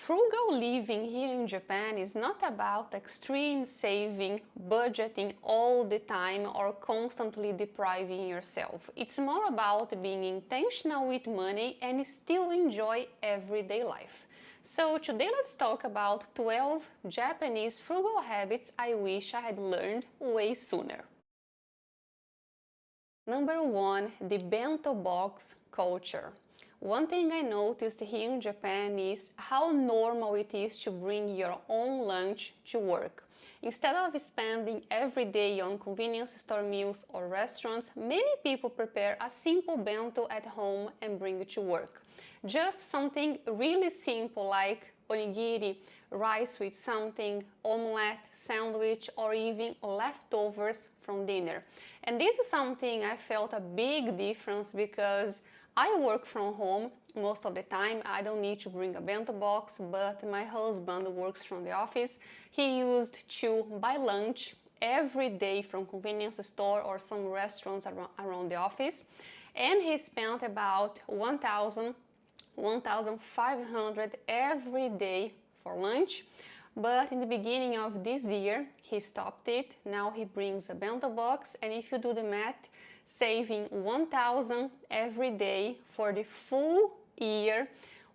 Frugal living here in Japan is not about extreme saving, budgeting all the time or constantly depriving yourself. It's more about being intentional with money and still enjoy everyday life. So today let's talk about 12 Japanese frugal habits I wish I had learned way sooner. Number 1, the bento box culture. One thing I noticed here in Japan is how normal it is to bring your own lunch to work. Instead of spending every day on convenience store meals or restaurants, many people prepare a simple bento at home and bring it to work. Just something really simple like onigiri, rice with something, omelette, sandwich, or even leftovers from dinner. And this is something I felt a big difference because I work from home most of the time. I don't need to bring a bento box, but my husband works from the office. He used to buy lunch every day from convenience store or some restaurants around the office, and he spent about 1,500 every day for lunch. But in the beginning of this year, he stopped it. Now he brings a bento box, and if you do the math, saving 1,000 every day for the full year,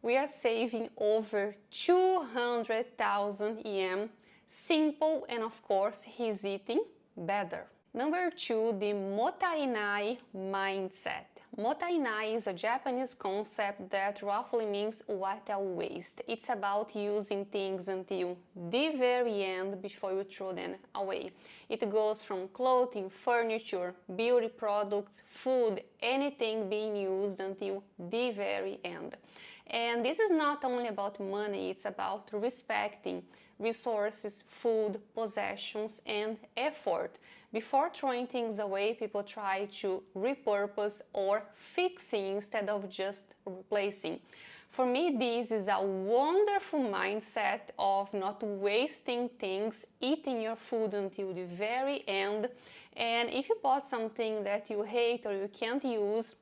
we are saving over 200,000 yen. Simple, and of course, he's eating better. Number 2, the mottainai mindset. Mottainai is a Japanese concept that roughly means what a waste. It's about using things until the very end before you throw them away. It goes from clothing, furniture, beauty products, food, anything being used until the very end. And this is not only about money, it's about respecting resources, food, possessions, and effort. Before throwing things away, people try to repurpose or fixing instead of just replacing. For me, this is a wonderful mindset of not wasting things, eating your food until the very end. And if you bought something that you hate or you can't use,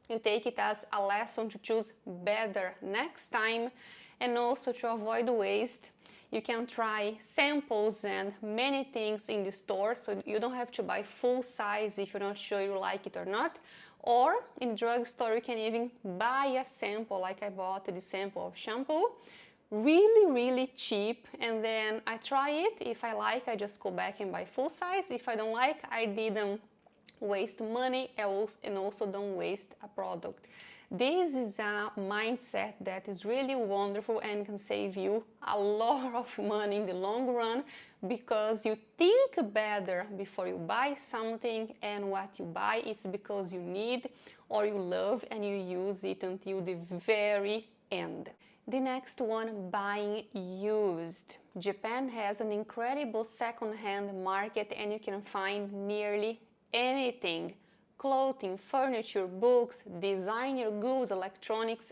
you take it as a lesson to choose better next time, and also to avoid waste. You can try samples and many things in the store, so you don't have to buy full size if you're not sure you like it or not. Or in the drugstore, you can even buy a sample, like I bought the sample of shampoo, really cheap, and then I try it. If I like, I just go back and buy full size. If I don't like, I didn't waste money and also don't waste a product. This is a mindset that is really wonderful and can save you a lot of money in the long run, because you think better before you buy something, and what you buy, it's because you need or you love, and you use it until the very end. The next one, buying used. Japan has an incredible second-hand market, and you can find nearly anything: clothing, furniture, books, designer goods, electronics,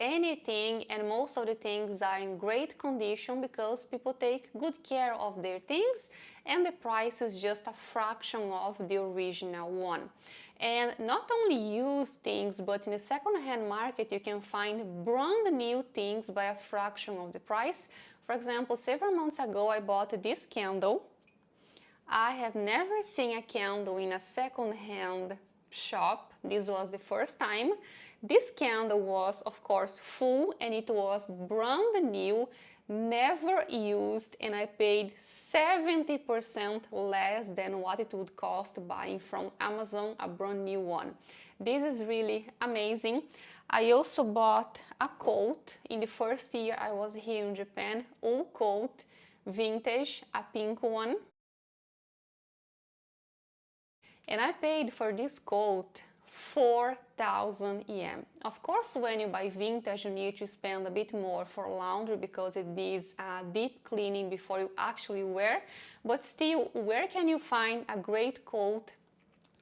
anything, and most of the things are in great condition because people take good care of their things, and the price is just a fraction of the original one. And not only used things, but in the second-hand market you can find brand new things by a fraction of the price. For example, several months ago I bought this candle. I have never seen a candle in a second-hand shop. This was the first time. This candle was, of course, full, and it was brand new, never used, and I paid 70% less than what it would cost buying from Amazon a brand new one. This is really amazing. I also bought a coat in the first year I was here in Japan, wool coat, vintage, a pink one. And I paid for this coat 4,000 yen. Of course, when you buy vintage, you need to spend a bit more for laundry because it needs a deep cleaning before you actually wear. But still, where can you find a great coat,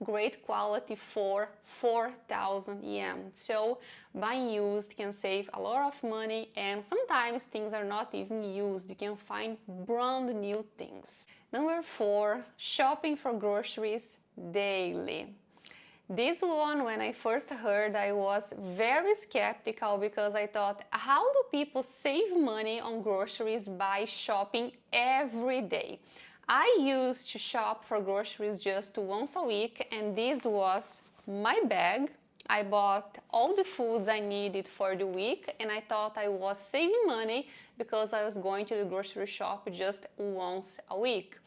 great quality for 4,000 yen? So buying used can save a lot of money, and sometimes things are not even used. You can find brand new things. Number 4, shopping for groceries daily. This one, when I first heard, I was very skeptical because I thought, how do people save money on groceries by shopping every day? I used to shop for groceries just once a week, and this was my bag. I bought all the foods I needed for the week, and I thought I was saving money because I was going to the grocery shop just once a week.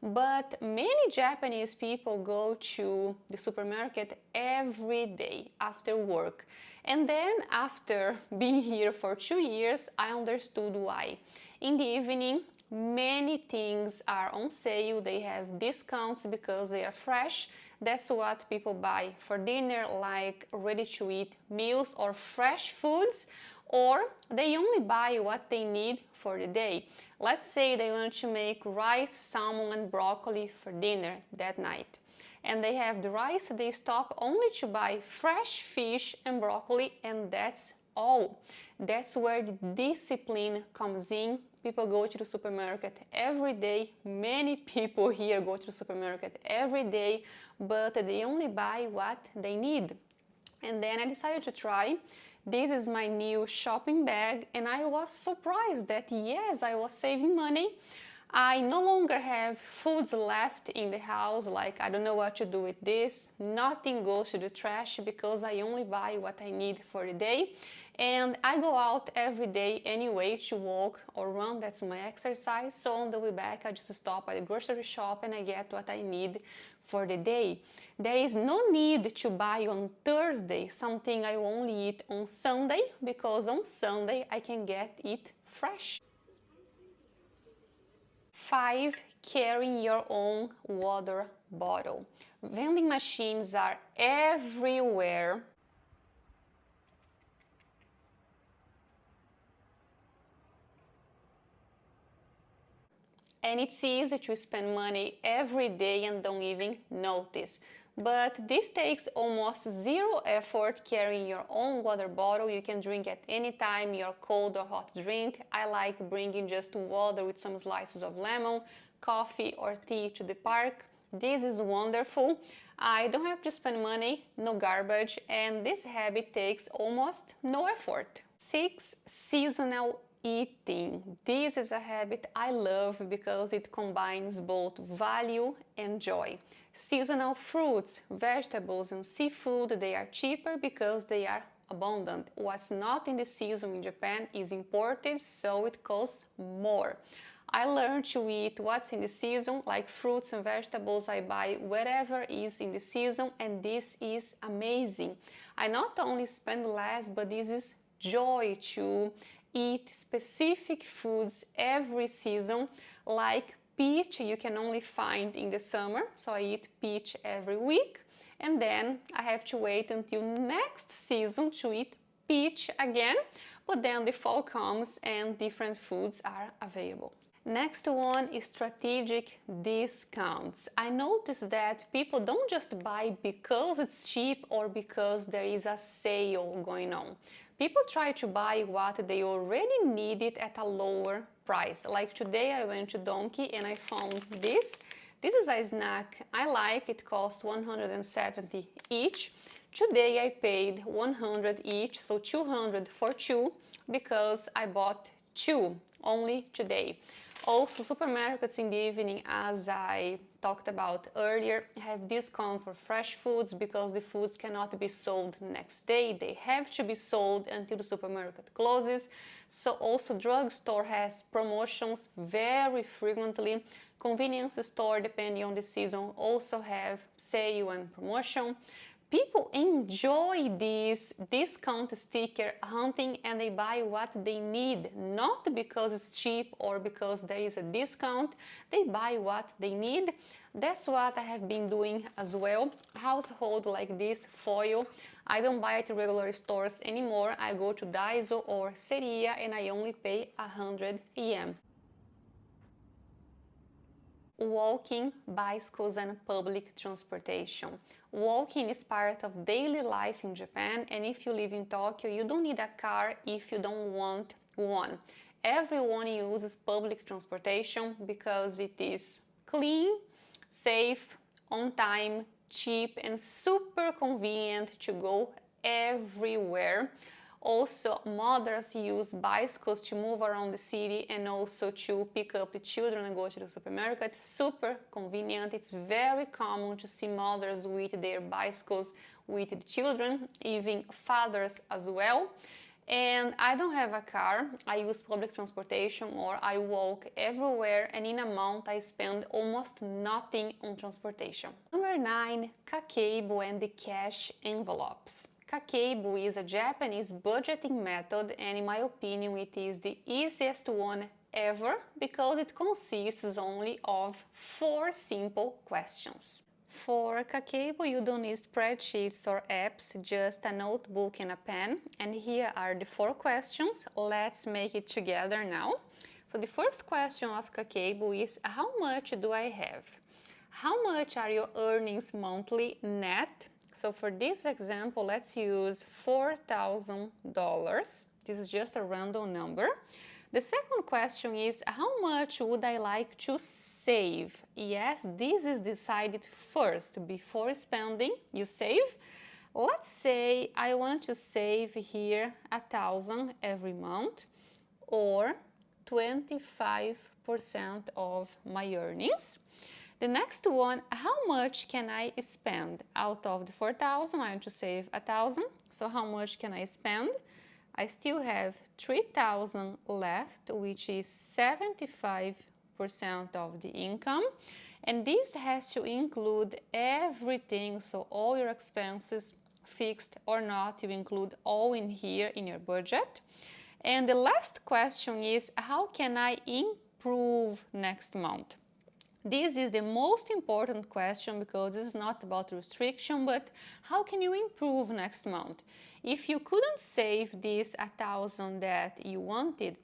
But many Japanese people go to the supermarket every day after work. And then after being here for 2 years, I understood why. In the evening, many things are on sale. They have discounts because they are fresh. That's what people buy for dinner, like ready-to-eat meals or fresh foods, or they only buy what they need for the day. Let's say they want to make rice, salmon, and broccoli for dinner that night. And they have the rice, they stop only to buy fresh fish and broccoli, and that's all. That's where the discipline comes in. People go to the supermarket every day. Many people here go to the supermarket every day, but they only buy what they need. And then I decided to try. This is my new shopping bag, and I was surprised that yes, I was saving money. I no longer have foods left in the house, like I don't know what to do with this. Nothing goes to the trash because I only buy what I need for the day. And I go out every day anyway to walk or run, that's my exercise. So on the way back, I just stop at the grocery shop and I get what I need for the day. There is no need to buy on Thursday something I only eat on Sunday, because on Sunday I can get it fresh. 5. Carrying your own water bottle. Vending machines are everywhere. And it's easy to spend money every day and don't even notice. But this takes almost zero effort carrying your own water bottle. You can drink at any time your cold or hot drink. I like bringing just water with some slices of lemon, coffee or tea to the park. This is wonderful. I don't have to spend money, no garbage, and this habit takes almost no effort. 6. Seasonal eating. This is a habit I love because it combines both value and joy. Seasonal fruits, vegetables, and seafood, they are cheaper because they are abundant. What's not in the season in Japan is imported, so it costs more. I learned to eat what's in the season, like fruits and vegetables. I buy whatever is in the season, and this is amazing. I not only spend less, but this is joy to eat specific foods every season, like peach you can only find in the summer, so I eat peach every week, and then I have to wait until next season to eat peach again, but then the fall comes and different foods are available. Next one is strategic discounts. I noticed that people don't just buy because it's cheap or because there is a sale going on. People try to buy what they already needed at a lower price. Like today I went to Donkey and I found this. This is a snack I like. It costs 170 each. Today I paid 100 each, so 200 for two, because I bought two only today. Also, supermarkets in the evening, as I talked about earlier, have discounts for fresh foods because the foods cannot be sold next day. They have to be sold until the supermarket closes. So also drugstore has promotions very frequently. Convenience store, depending on the season, also have sale and promotion. People enjoy this discount sticker hunting and they buy what they need, not because it's cheap or because there is a discount. They buy what they need. That's what I have been doing as well. Household like this, foil, I don't buy at regular stores anymore. I go to Daiso or Seria and I only pay 100 yen. Walking, bicycles, and public transportation. Walking is part of daily life in Japan, and if you live in Tokyo, you don't need a car if you don't want one. Everyone uses public transportation because it is clean, safe, on time, cheap and super convenient to go everywhere. Also, mothers use bicycles to move around the city and also to pick up the children and go to the supermarket. It's super convenient. It's very common to see mothers with their bicycles with the children, even fathers as well. And I don't have a car. I use public transportation or I walk everywhere, and in a month I spend almost nothing on transportation. Number 9, kakeibo and the cash envelopes. Kakeibo is a Japanese budgeting method, and in my opinion it is the easiest one ever because it consists only of 4 simple questions. For kakeibo, you don't need spreadsheets or apps, just a notebook and a pen. And here are the 4 questions. Let's make it together now. So the first question of kakeibo is, how much do I have? How much are your earnings monthly net? So for this example, let's use $4,000. This is just a random number. The second question is, how much would I like to save? Yes, this is decided first. Before spending, you save. Let's say I want to save here $1,000 every month, or 25% of my earnings. The next one, how much can I spend? Out of the 4,000, I want to save 1,000. So how much can I spend? I still have 3,000 left, which is 75% of the income. And this has to include everything, so all your expenses, fixed or not, you include all in here in your budget. And the last question is, how can I improve next month? This is the most important question because this is not about restriction, but how can you improve next month? If you couldn't save this 1,000 that you wanted,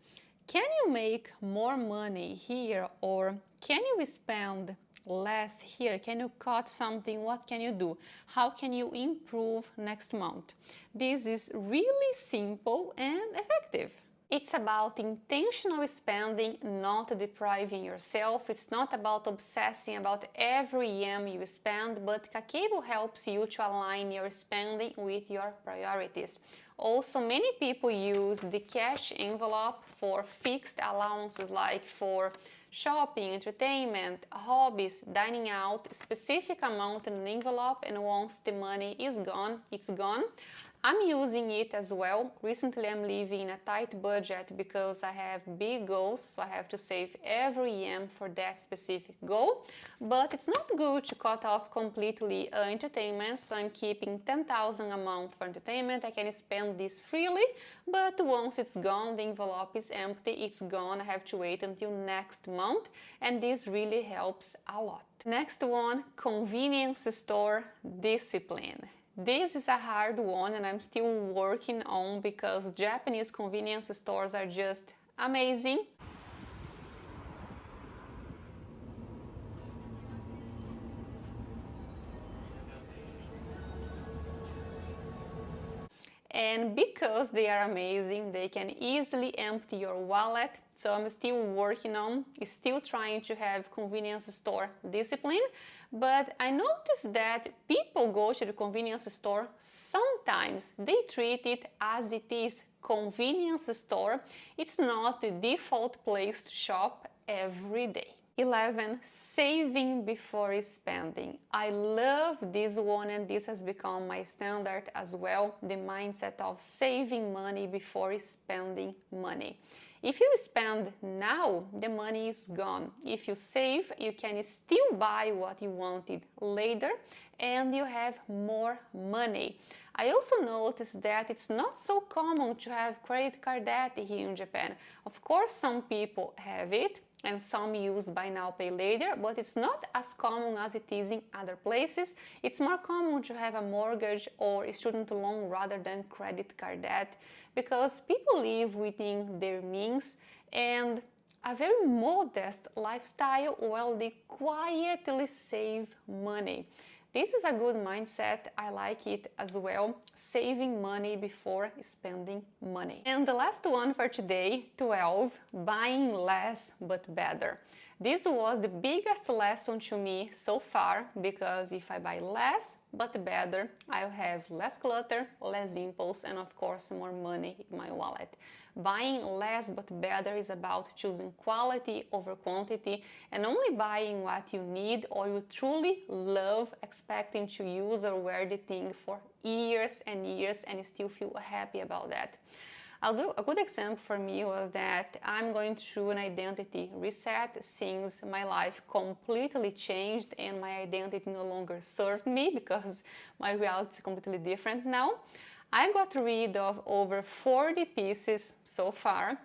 can you make more money here, or can you spend less here? Can you cut something? What can you do? How can you improve next month? This is really simple and effective. It's about intentional spending, not depriving yourself. It's not about obsessing about every yen you spend, but kakeibo helps you to align your spending with your priorities. Also, many people use the cash envelope for fixed allowances like for shopping, entertainment, hobbies, dining out, specific amount in an envelope, and once the money is gone, it's gone. I'm using it as well. Recently I'm living in a tight budget because I have big goals, so I have to save every yen for that specific goal. But it's not good to cut off completely entertainment, so I'm keeping 10,000 a month for entertainment. I can spend this freely, but once it's gone, the envelope is empty, it's gone. I have to wait until next month, and this really helps a lot. Next one, convenience store discipline. This is a hard one and I'm still working on because Japanese convenience stores are just amazing. And because they are amazing, they can easily empty your wallet. So I'm still working on, still trying to have convenience store discipline. But I noticed that people go to the convenience store, sometimes they treat it as it is convenience store. It's not the default place to shop every day. 11. Saving before spending. I love this one, and this has become my standard as well, the mindset of saving money before spending money. If you spend now, the money is gone. If you save, you can still buy what you wanted later and you have more money. I also noticed that it's not so common to have credit card debt here in Japan. Of course, some people have it and some use buy now, pay later, but it's not as common as it is in other places. It's more common to have a mortgage or a student loan rather than credit card debt because people live within their means and a very modest lifestyle while they quietly save money. This is a good mindset, I like it as well, saving money before spending money. And the last one for today, 12, buying less but better. This was the biggest lesson to me so far, because if I buy less but better, I'll have less clutter, less impulse, and of course more money in my wallet. Buying less but better is about choosing quality over quantity and only buying what you need or you truly love, expecting to use or wear the thing for years and years and still feel happy about that. A good example for me was that I'm going through an identity reset since my life completely changed and my identity no longer served me because my reality is completely different now. I got rid of over 40 pieces so far.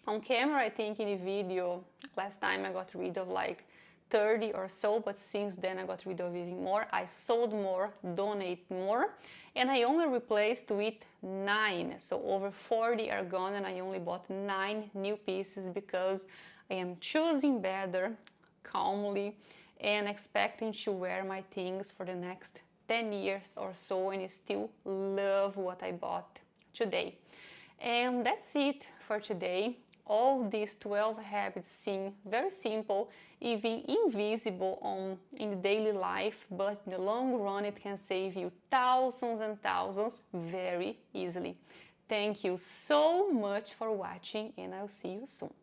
On camera, I think in the video, last time I got rid of like 30 or so, but since then I got rid of even more. I sold more, donate more, and I only replaced with 9. So over 40 are gone and I only bought 9 new pieces because I am choosing better, calmly, and expecting to wear my things for the next 10 years or so and still love what I bought today. And that's it for today. All these 12 habits seem very simple, even invisible in the daily life, but in the long run it can save you thousands and thousands very easily. Thank you so much for watching and I'll see you soon.